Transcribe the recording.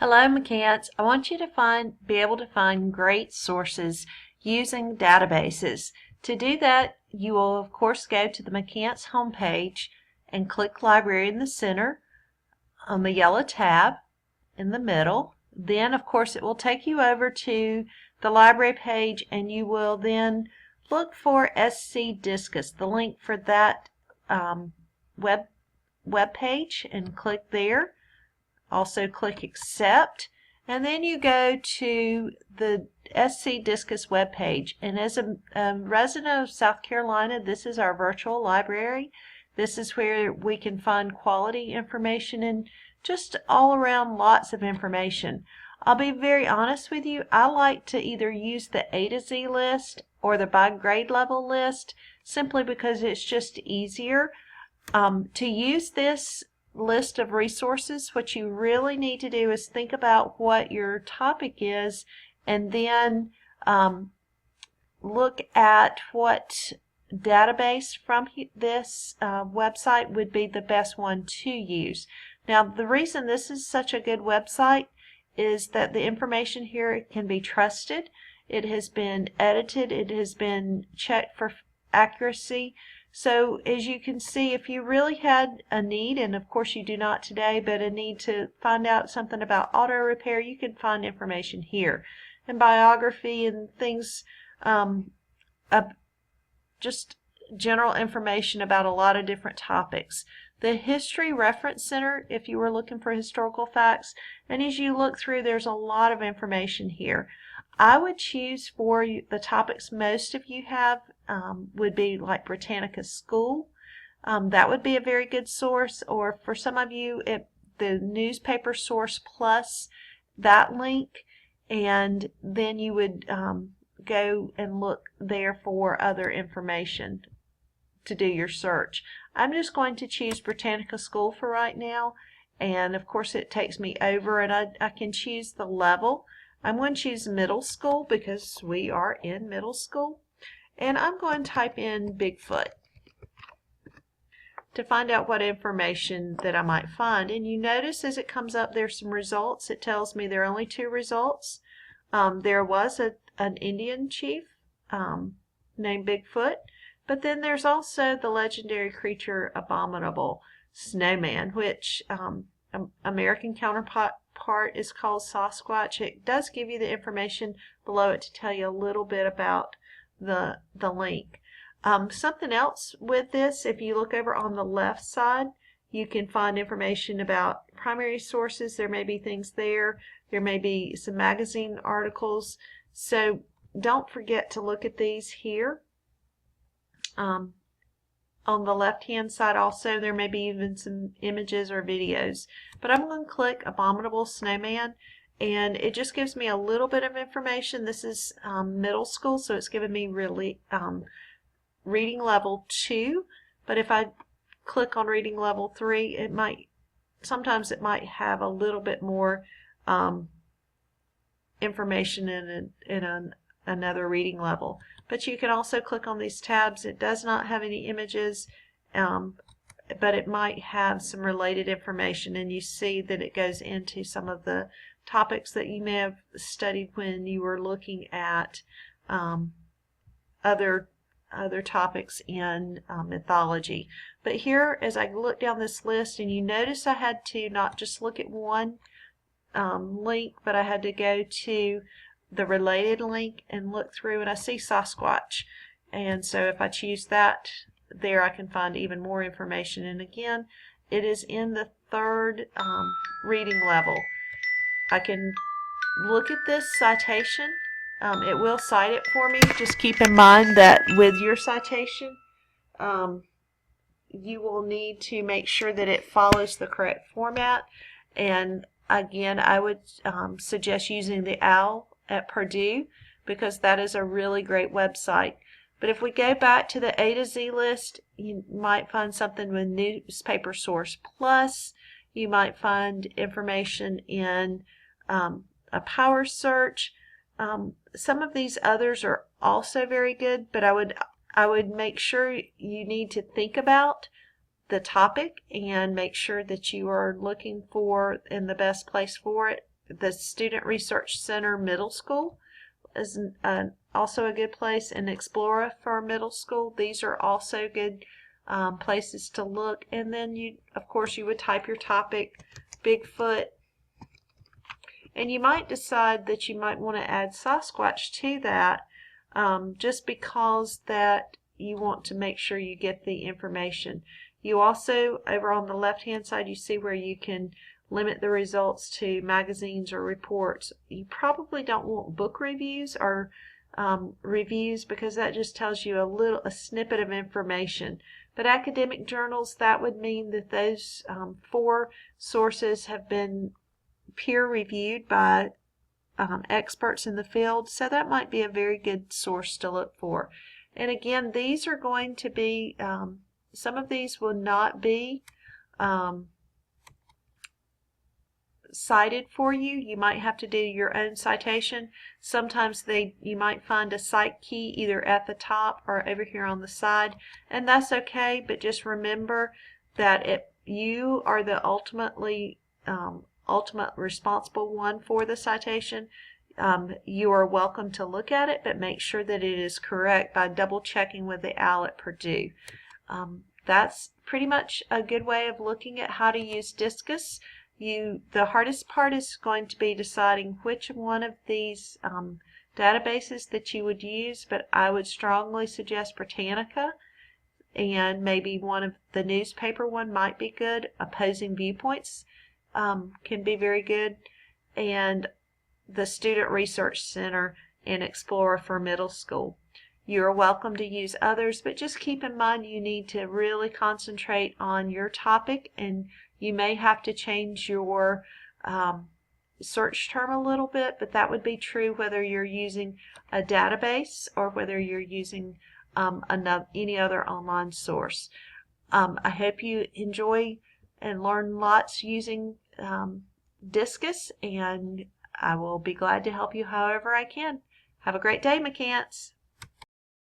Hello, McCants. I want you to be able to find great sources using databases. To do that, you will of course go to the McCants homepage and click Library in the center on the yellow tab in the middle. Then of course it will take you over to the library page and you will then look for SC Discus, the link for that web page, and click there. Also click Accept, and then you go to the SC Discus webpage. And as a resident of South Carolina, this is our virtual library. This is where we can find quality information and just all around lots of information. I'll be very honest with you, I like to either use the A to Z list or the by grade level list simply because it's just easier. To use this list of resources, what you really need to do is think about what your topic is and then look at what database from this website would be the best one to use. Now, the reason this is such a good website is that the information here can be trusted. It has been edited. It has been checked for accuracy. So as you can see, if you really had a need, and of course you do not today, but a need to find out something about auto repair, you can find information here. And biography and things, just general information about a lot of different topics. The History Reference Center, if you were looking for historical facts, and as you look through, there's a lot of information here. I would choose for the topics most of you have would be like Britannica School. That would be a very good source, or for some of you, the Newspaper Source Plus, that link, and then you would go and look there for other information to do your search. I'm just going to choose Britannica School for right now, and of course it takes me over, and I can choose the level. I'm going to choose middle school because we are in middle school, and I'm going to type in Bigfoot to find out what information that I might find. And you notice as it comes up there's some results. It tells me there are only 2 results. There was an Indian chief named Bigfoot, but then there's also the legendary creature Abominable Snowman, which American counterpart is called Sasquatch. It does give you the information below it to tell you a little bit about the link. Something else with this, if you look over on the left side, you can find information about primary sources. There may be things there. There may be some magazine articles. So don't forget to look at these here. On the left hand side also there may be even some images or videos, but I'm going to click Abominable Snowman, and it just gives me a little bit of information. This is middle school, so it's giving me really reading level 2, but if I click on reading level 3, sometimes it might have a little bit more information in another reading level. But you can also click on these tabs. It does not have any images, but it might have some related information, and you see that it goes into some of the topics that you may have studied when you were looking at other topics in mythology. But here, as I look down this list, and you notice I had to not just look at one link, but I had to go to the related link and look through, and I see Sasquatch, and so if I choose that, there I can find even more information. And again, it is in the 3rd reading level. I can look at this citation. It will cite it for me. Just keep in mind that with your citation you will need to make sure that it follows the correct format, and again I would suggest using the OWL at Purdue, because that is a really great website. But if we go back to the A to Z list, you might find something with Newspaper Source Plus. You might find information in a power search. Some of these others are also very good, but I would make sure you need to think about the topic and make sure that you are looking for in the best place for it the Student Research Center Middle School is also a good place, and Explorer for middle school. These are also good places to look. And then of course you would type your topic, Bigfoot, and you might decide that you might want to add Sasquatch to that, just because that you want to make sure you get the information. You also, over on the left hand side, you see where you can limit the results to magazines or reports. You probably don't want book reviews or reviews, because that just tells you a snippet of information. But academic journals, that would mean that those 4 sources have been peer reviewed by experts in the field, so that might be a very good source to look for. And again, these are going to be, some of these will not be cited for you. You might have to do your own citation. Sometimes you might find a cite key either at the top or over here on the side, and that's okay, but just remember that if you are the ultimate responsible one for the citation, you are welcome to look at it, but make sure that it is correct by double checking with the OWL at Purdue. That's pretty much a good way of looking at how to use Discus. The hardest part is going to be deciding which one of these databases that you would use, but I would strongly suggest Britannica, and maybe one of the newspaper one might be good. Opposing Viewpoints can be very good, and the Student Research Center and Explorer for middle school. You're welcome to use others, but just keep in mind you need to really concentrate on your topic, and you may have to change your search term a little bit, but that would be true whether you're using a database or whether you're using any other online source. I hope you enjoy and learn lots using Discus, and I will be glad to help you however I can. Have a great day, McCants.